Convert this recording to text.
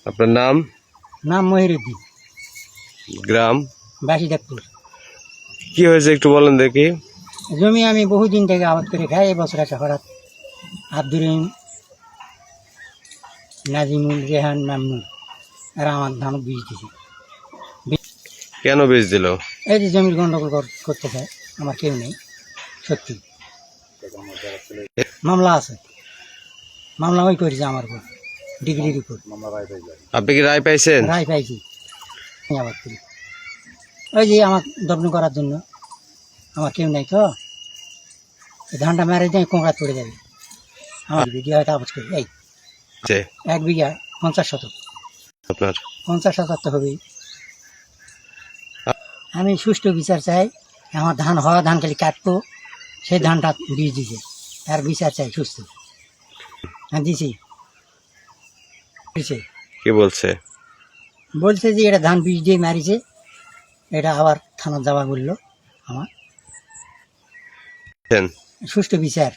আপনার নাম? নাম মহিরুদ্দিন, গ্রাম? বাসিদাপুর। কি হয়েছে একটু বলেন দেখি। জমি আমি বহুদিন থেকে আবাদ করে খাই। এবছর আছে হঠাৎ আব্দুর রহিম, নাজিমুল, রেহান, মামুন এরা আমার ধান বীজ দিছে। কেন বীজ দিল? এই যে জমির গন্ডগোল করতে চায়, আমার কেউ নেই। সত্যি মামলা আছে, মামলা ওই করেছে আমার উপর, ডিগ্রির উপর। আপনি কি রায় পাইছেন? রায় পাইছি। আমি আবাদ করি ওই যে আমার দগ্ন করার জন্য, আমার কেউ নাই তো। এই ধানটা মেরে দিয়ে কোঁকড়া পড়ে যাবে। আমার বিঘা হয়তো আবাদ করি। এই যে 1 বিঘা 50 শতক, আপনার 50 শতক তো হবেই। আমি সুষ্ঠু বিচার চাই। আমার ধান হওয়া ধান খালি কাটবো, সেই ধানটা বীজ দিছে, তার বিচার চাই সুস্থ। হ্যাঁ দিছি। কি বলছে? বলছে যে এটা ধান বীজ দিয়ে মারিছে, এটা আবার থানা যাওয়া বললো। আমার সুষ্ঠু বিচার।